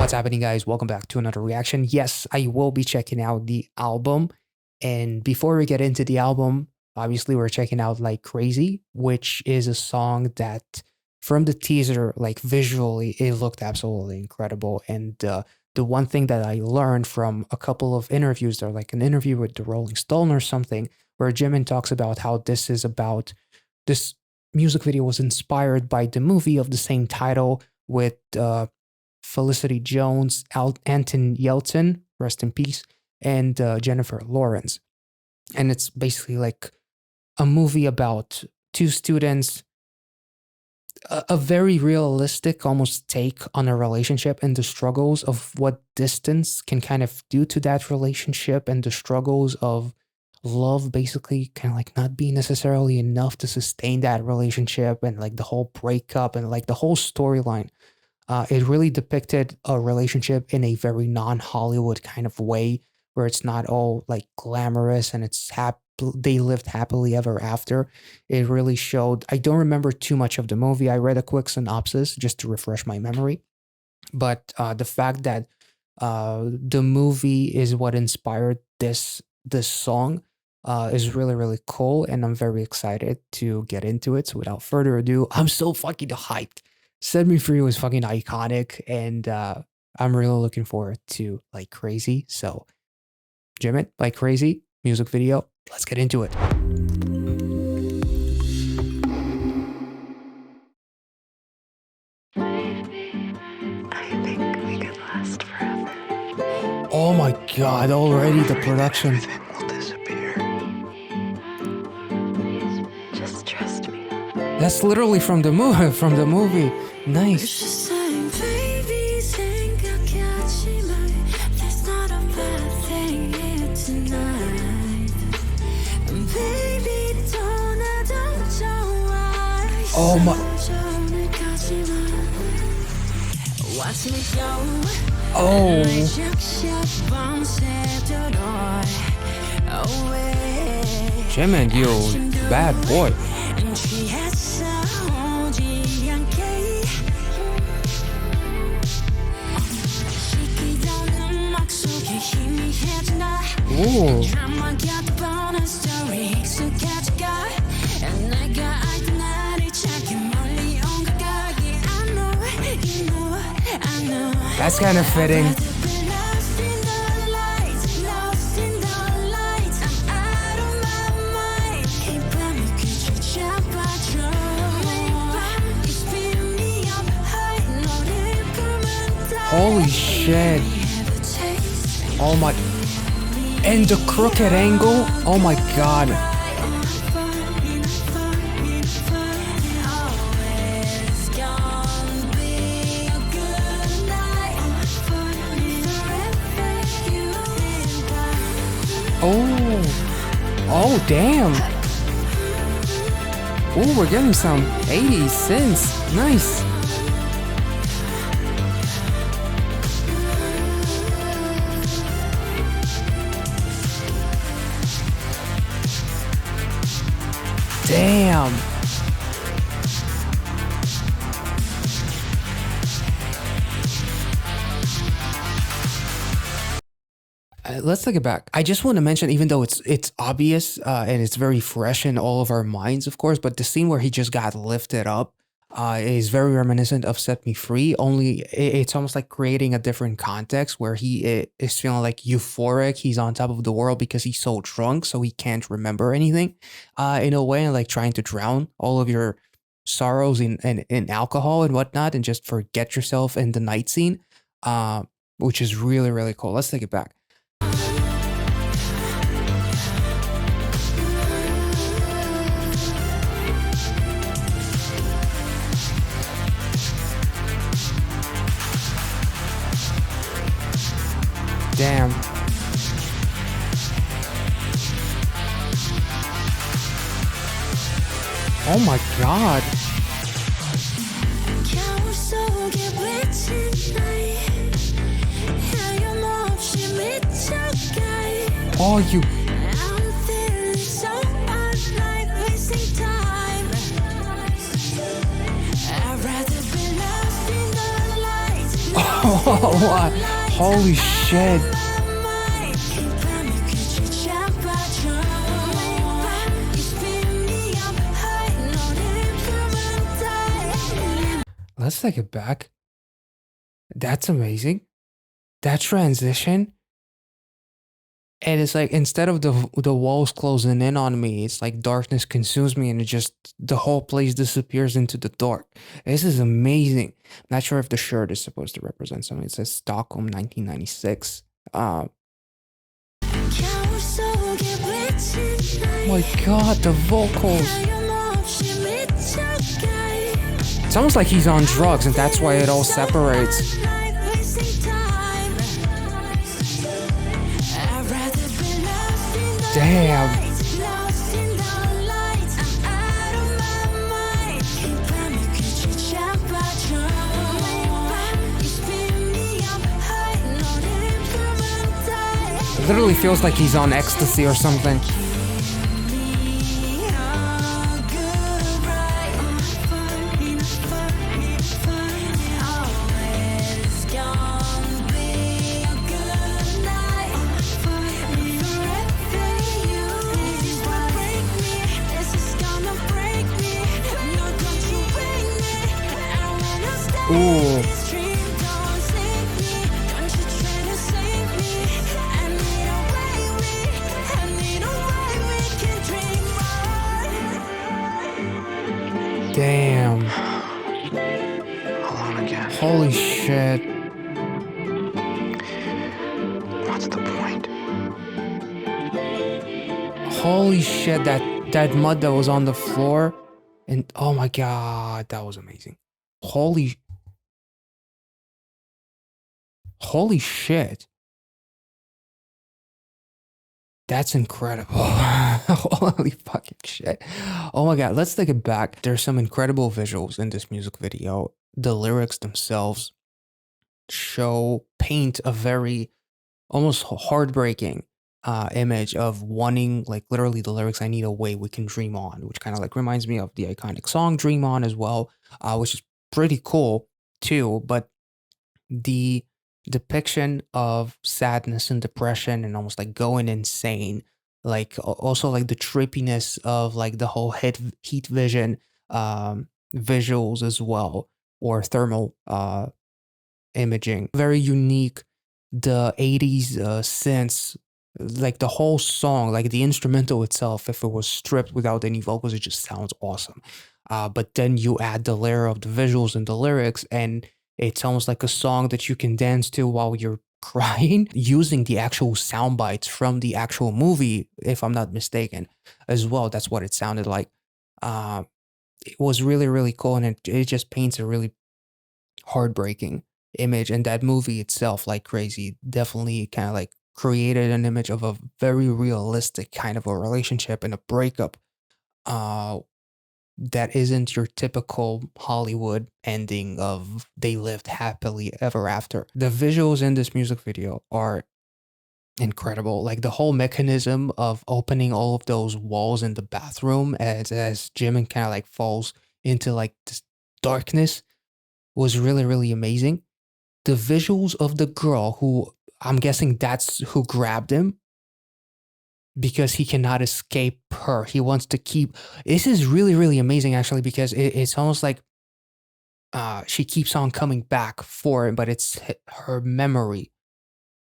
What's happening, guys? Welcome back to another reaction. Yes, I will be checking out the album. And before we get into the album, obviously we're checking out Like Crazy, which is a song that from the teaser, like visually, it looked absolutely incredible. And the one thing that I learned from a couple of interviews, or like an interview with the Rolling Stone or something, where Jimin talks about how this music video was inspired by the movie of the same title with Felicity Jones, Anton Yelchin, rest in peace, and Jennifer Lawrence. And it's basically like a movie about two students, a very realistic almost take on a relationship and the struggles of what distance can kind of do to that relationship, and the struggles of love basically kind of like not being necessarily enough to sustain that relationship, and like the whole breakup and like the whole storyline. It really depicted a relationship in a very non-Hollywood kind of way, where it's not all like glamorous and they lived happily ever after. It really showed. I don't remember too much of the movie. I read a quick synopsis just to refresh my memory, but the fact that the movie is what inspired this song is really, really cool, and I'm very excited to get into it. So without further ado, I'm so fucking hyped. Set Me Free was fucking iconic, and I'm really looking forward to Like Crazy. So, Jimin, Like Crazy, music video, let's get into it. I think we could last forever. Oh my god, already the production. Everything will disappear. Just trust me. That's literally from the movie. Nice. Oh my. Oh. Jimin, you bad boy. Ooh. That's kind of fitting. Holy shit. Oh my. And the crooked angle. Oh my god. Oh, damn. Oh, we're getting some 80s synths. Nice. Damn. Let's take it back. I just want to mention, even though it's obvious and it's very fresh in all of our minds, of course, but the scene where he just got lifted up is very reminiscent of Set Me Free. Only it's almost like creating a different context where he is feeling like euphoric. He's on top of the world because he's so drunk, so he can't remember anything in a way, and like trying to drown all of your sorrows in alcohol and whatnot, and just forget yourself in the night scene, which is really, really cool. Let's take it back. Damn. Oh my god. Oh, you. What? Holy shit. Let's take it back. That's amazing. That transition. And it's like instead of the walls closing in on me, it's like darkness consumes me and it just the whole place disappears into the dark. This is amazing. Not sure if the shirt is supposed to represent something. It says Stockholm 1996. My god, the vocals. It's almost like he's on drugs and that's why it all separates. Damn. It literally feels like he's on ecstasy or something. Ooh. Damn. Alone again. Holy shit. What's the point? Holy shit, that mud that was on the floor. And oh my god, that was amazing. Holy shit. That's incredible. Holy fucking shit. Oh my god, let's take it back. There's some incredible visuals in this music video. The lyrics themselves paint a very almost heartbreaking image of wanting, like literally the lyrics, I need a way we can dream on, which kind of like reminds me of the iconic song Dream On as well, which is pretty cool too. But the depiction of sadness and depression and almost like going insane, like also like the trippiness of like the whole heat vision visuals as well, or thermal imaging, very unique. The 80s synths, like the whole song, like the instrumental itself, if it was stripped without any vocals, it just sounds awesome. But then you add the layer of the visuals and the lyrics, and it's almost like a song that you can dance to while you're crying, using the actual sound bites from the actual movie, if I'm not mistaken, as well. That's what it sounded like. It was really, really cool, and it just paints a really heartbreaking image. And that movie itself, like crazy, definitely kind of like created an image of a very realistic kind of a relationship and a breakup uh that isn't your typical Hollywood ending of they lived happily ever after. The visuals in this music video are incredible. Like the whole mechanism of opening all of those walls in the bathroom as Jimin kind of like falls into like this darkness was really, really amazing. The visuals of the girl who I'm guessing that's who grabbed him because he cannot escape her. He wants to keep. This is really, really amazing actually because it's almost like she keeps on coming back for him, but it's her memory.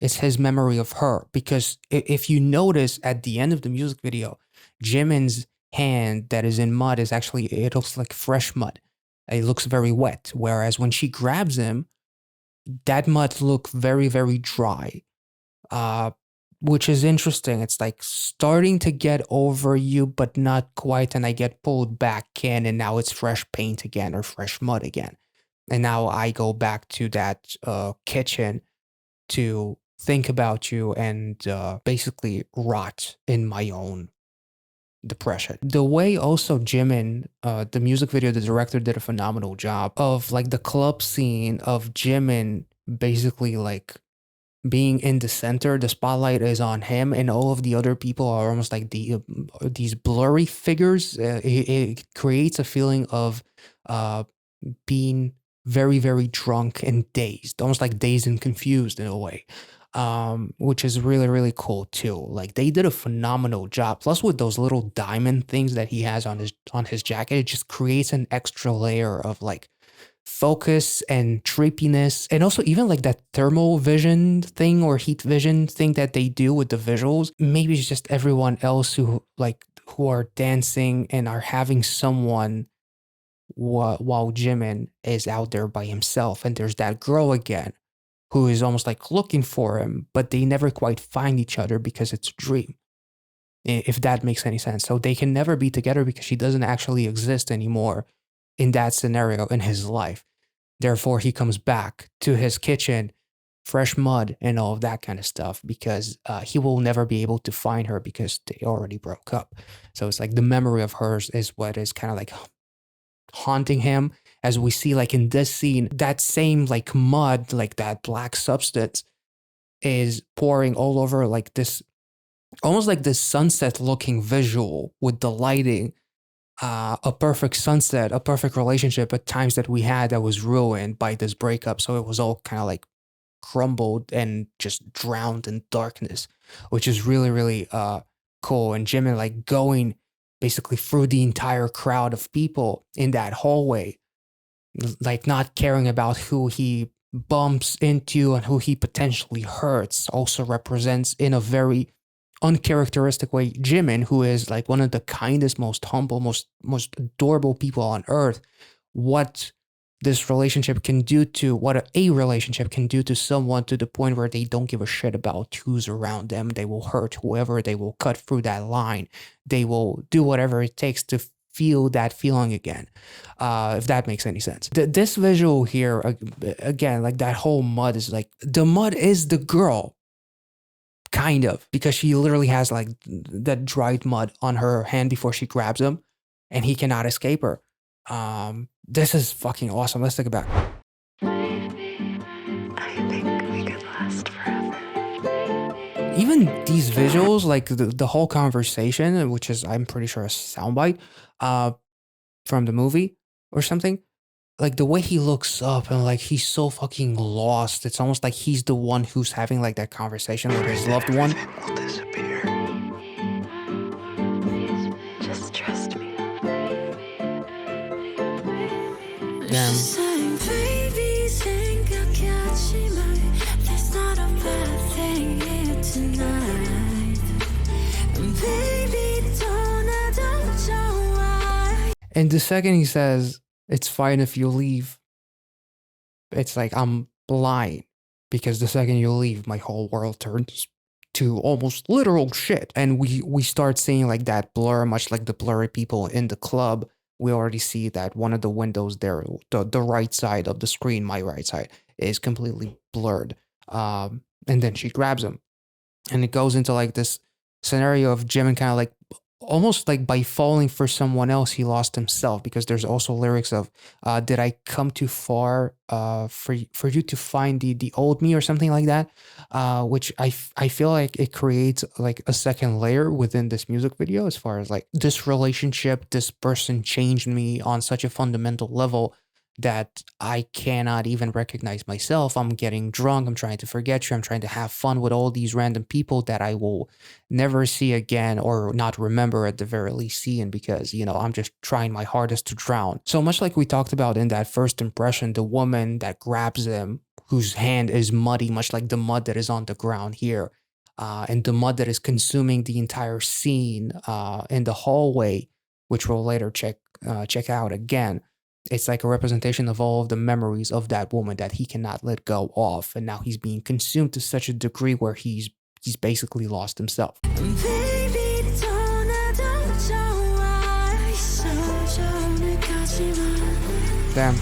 It's his memory of her. Because if you notice at the end of the music video, Jimin's hand that is in mud is actually, it looks like fresh mud. It looks very wet. Whereas when she grabs him, that mud looks very, very dry. Which is interesting. It's like starting to get over you, but not quite. And I get pulled back in, and now it's fresh paint again or fresh mud again. And now I go back to that kitchen to think about you and basically rot in my own depression. The way also Jimin, the music video, the director did a phenomenal job of like the club scene of Jimin basically like being in the center. The spotlight is on him, and all of the other people are almost like these blurry figures. It creates a feeling of being very, very drunk and dazed, almost like dazed and confused in a way, which is really, really cool too. Like they did a phenomenal job. Plus, with those little diamond things that he has on his jacket, it just creates an extra layer of like focus and trippiness, and also even like that thermal vision thing or heat vision thing that they do with the visuals. Maybe it's just everyone else who are dancing and are having someone while Jimin is out there by himself, and there's that girl again who is almost like looking for him, but they never quite find each other because it's a dream. If that makes any sense. So they can never be together because she doesn't actually exist anymore in that scenario in his life. Therefore, he comes back to his kitchen, fresh mud and all of that kind of stuff, because he will never be able to find her because they already broke up. So it's like the memory of hers is what is kind of like haunting him, as we see like in this scene, that same like mud, like that black substance is pouring all over like this, almost like this sunset looking visual with the lighting, a perfect sunset, a perfect relationship at times that we had that was ruined by this breakup. So it was all kind of like crumbled and just drowned in darkness, which is really, really cool. And Jimin like going basically through the entire crowd of people in that hallway, like not caring about who he bumps into and who he potentially hurts, also represents in a very uncharacteristic way Jimin, who is like one of the kindest, most humble, most adorable people on earth. What this relationship can do to what a relationship can do to someone, to the point where they don't give a shit about who's around them. They will hurt whoever, they will cut through that line, they will do whatever it takes to feel that feeling again, if that makes any sense. This visual here, again, like that whole mud is like, the mud is the girl, kind of, because she literally has like that dried mud on her hand before she grabs him, and he cannot escape her. This is fucking awesome. Let's take it back. I think we could last forever. Even these visuals, like the whole conversation, which is, I'm pretty sure, a soundbite from the movie or something, like the way he looks up and like he's so fucking lost. It's almost like he's the one who's having like that conversation with his loved one. Will disappear. Just trust me. Damn. And the second he says, "It's fine if you leave," it's like, I'm blind, because the second you leave, my whole world turns to almost literal shit. And we start seeing like that blur, much like the blurry people in the club. We already see that one of the windows there, the right side of the screen, my right side, is completely blurred. And then she grabs him, and it goes into like this scenario of Jimin kind of like, almost like by falling for someone else, he lost himself, because there's also lyrics of, did I come too far for you to find the old me, or something like that, which I feel like it creates like a second layer within this music video, as far as like this relationship, this person changed me on such a fundamental level that I cannot even recognize myself. I'm getting drunk, I'm trying to forget you, I'm trying to have fun with all these random people that I will never see again, or not remember at the very least seeing, because, you know, I'm just trying my hardest to drown. So much like we talked about in that first impression, the woman that grabs him, whose hand is muddy, much like the mud that is on the ground here, and the mud that is consuming the entire scene in the hallway, which we'll later check out again. It's like a representation of all of the memories of that woman that he cannot let go of, and now he's being consumed to such a degree where he's basically lost himself. Damn.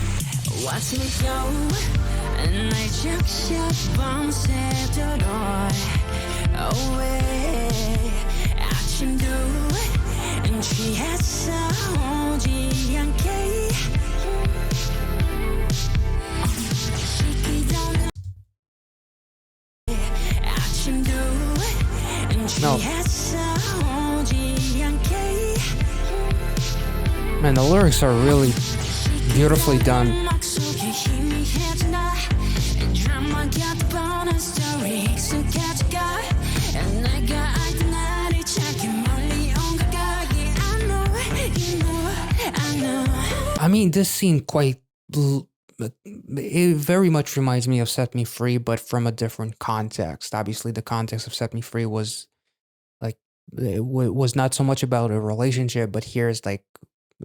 No. Man, the lyrics are really beautifully done. I mean, this scene it very much reminds me of Set Me Free, but from a different context. Obviously, the context of Set Me Free was like was not so much about a relationship, but here's like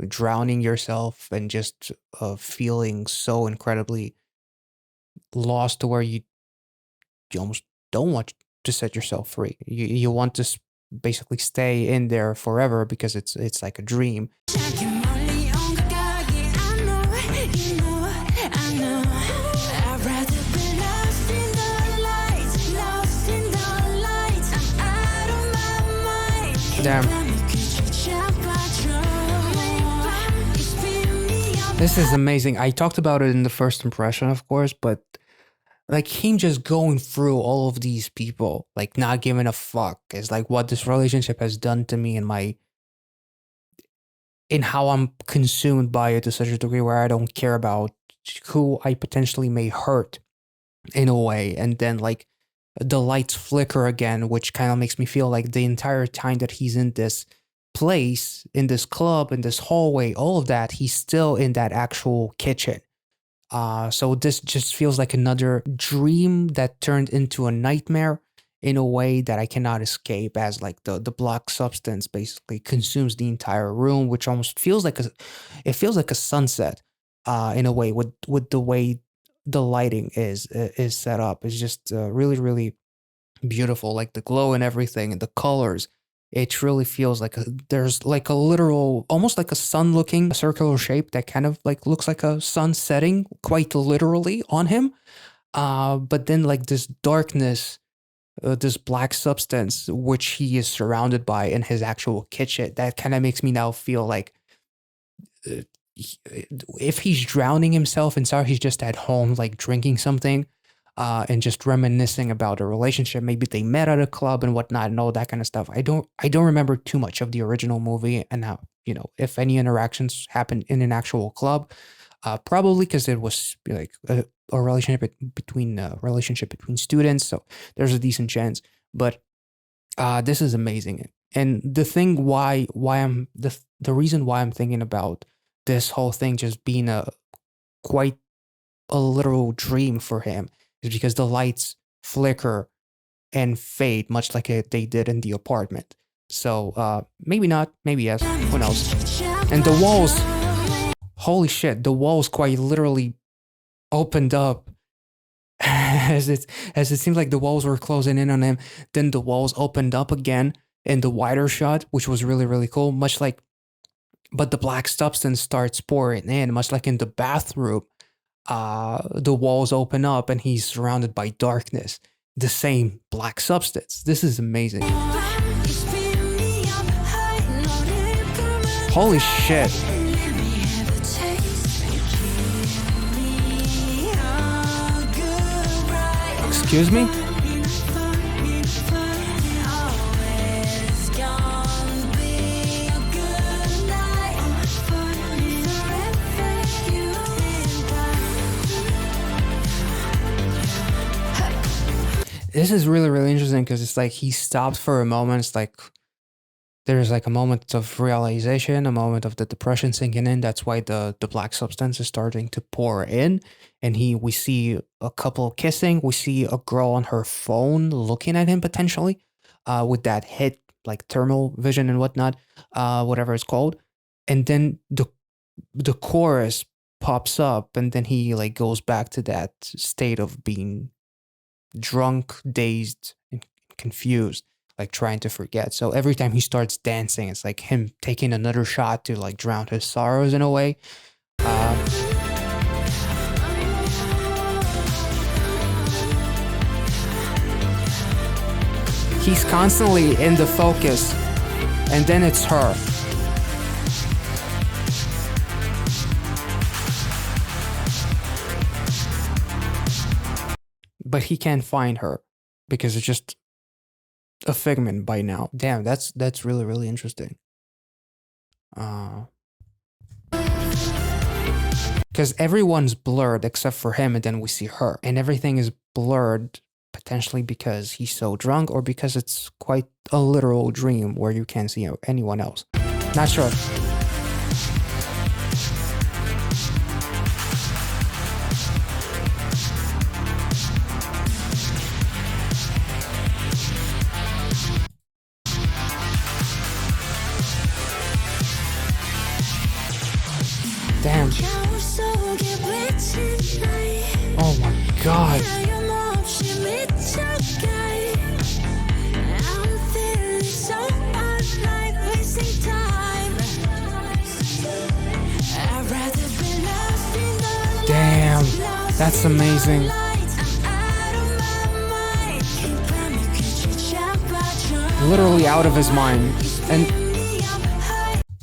drowning yourself and just feeling so incredibly lost to where you almost don't want to set yourself free. You want to basically stay in there forever because it's like a dream. Damn. This is amazing. I talked about it in the first impression, of course, but like him just going through all of these people, like not giving a fuck, is like what this relationship has done to me in how I'm consumed by it to such a degree where I don't care about who I potentially may hurt in a way. And then like the lights flicker again, which kind of makes me feel like the entire time that he's in this place, in this club, in this hallway, all of that, he's still in that actual kitchen. So this just feels like another dream that turned into a nightmare in a way that I cannot escape, as like the black substance basically consumes the entire room, which almost feels like it feels like a sunset in a way with the way the lighting is set up. It's just really, really beautiful, like the glow and everything and the colors. It really feels like there's like a literal, almost like a sun looking circular shape that kind of like looks like a sun setting quite literally on him. But then like this darkness, this black substance, which he is surrounded by in his actual kitchen, that kind of makes me now feel like uh, if he's drowning himself inside, he's just at home, like drinking something, and just reminiscing about a relationship. Maybe they met at a club and whatnot, and all that kind of stuff. I don't remember too much of the original movie, and how if any interactions happened in an actual club. Probably because it was like a relationship between students, so there's a decent chance. But this is amazing, and the thing why I'm the reason why I'm thinking about this whole thing just being a quite a literal dream for him is because the lights flicker and fade much like they did in the apartment. So maybe not, maybe yes, who knows? And the walls, holy shit, the walls quite literally opened up as it seemed like the walls were closing in on him. Then the walls opened up again in the wider shot, which was really, really cool. Much like, but the black substance starts pouring in, much like in the bathroom. The walls open up and he's surrounded by darkness. The same black substance. This is amazing. Holy shit. Excuse me? This is really, really interesting because it's like he stopped for a moment. It's like there's like a moment of realization, a moment of the depression sinking in. That's why the black substance is starting to pour in. And we see a couple kissing. We see a girl on her phone looking at him potentially, with that hit like thermal vision and whatnot, whatever it's called. And then the chorus pops up, and then he like goes back to that state of being drunk, dazed, and confused, like trying to forget. So every time he starts dancing, it's like him taking another shot to like drown his sorrows in a way. He's constantly in the focus, and then it's her. But he can't find her because it's just a figment by now. Damn, that's really, really interesting. Because everyone's blurred except for him, and then we see her, and everything is blurred potentially because he's so drunk, or because it's quite a literal dream where you can't see anyone else. Not sure. god. Damn, that's amazing. Literally out of his mind.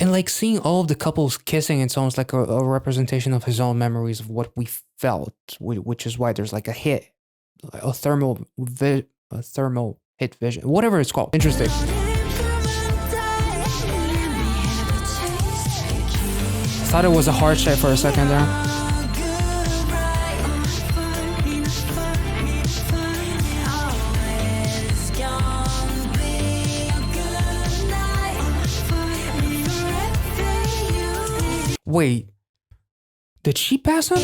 And like seeing all of the couples kissing, it's almost like a representation of his own memories of what we felt, which is why there's like a hit, a thermal hit vision, whatever it's called. Interesting. Thought it was a hard shot for a second there. Wait, did she pass him?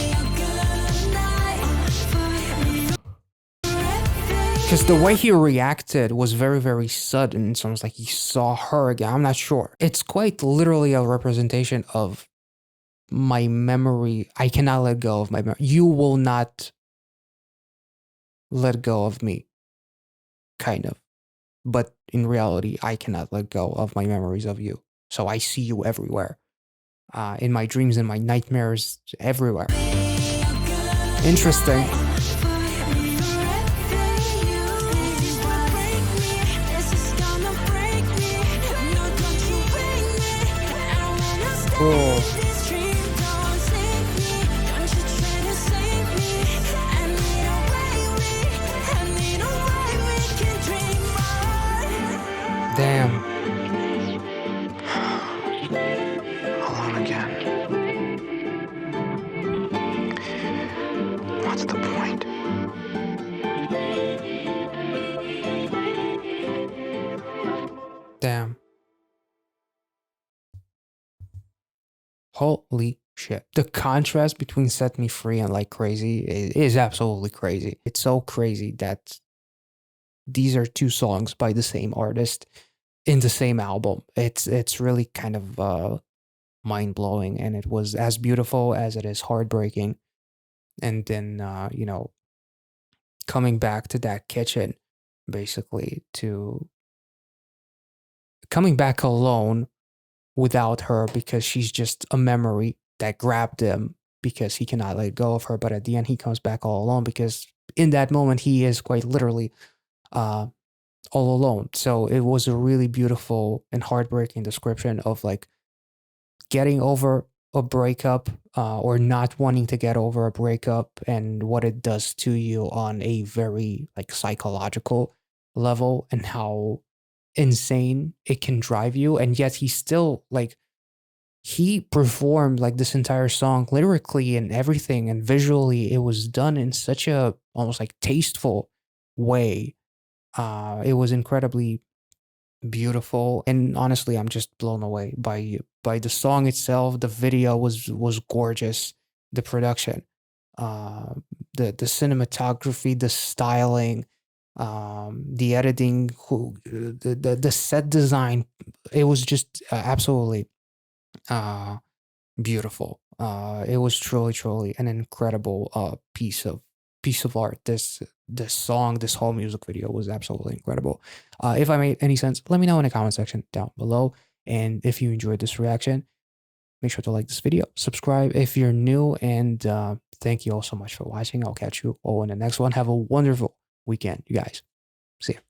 Because the way he reacted was very, very sudden. So it's like he saw her again. I'm not sure. It's quite literally a representation of my memory. I cannot let go of my memory. You will not let go of me. Kind of. But in reality, I cannot let go of my memories of you. So I see you everywhere. In my dreams, in my nightmares, everywhere. Interesting. Cool. Damn. Alone again. What's the point? Damn. Holy shit. The contrast between Set Me Free and Like Crazy is absolutely crazy. It's so crazy that these are two songs by the same artist in the same album. It's really kind of mind-blowing, and it was as beautiful as it is heartbreaking. And then coming back to that kitchen, basically, to coming back alone without her because she's just a memory that grabbed him because he cannot let go of her. But at the end, he comes back all alone because in that moment, he is quite literally all alone. So it was a really beautiful and heartbreaking description of like getting over a breakup or not wanting to get over a breakup and what it does to you on a very like psychological level and how insane it can drive you. And yet he still like he performed like this entire song lyrically and everything, and visually it was done in such a almost like tasteful way. It was incredibly beautiful, and honestly I'm just blown away by the song itself. The video was gorgeous, the production, uh the cinematography, the styling, the editing, the set design. It was just absolutely beautiful. It was truly an incredible piece of art. This song, this whole music video was absolutely incredible. If I made any sense, let me know in the comment section down below. And if you enjoyed this reaction, make sure to like this video, subscribe if you're new, and thank you all so much for watching. I'll catch you all in the next one. Have a wonderful weekend, you guys. See ya.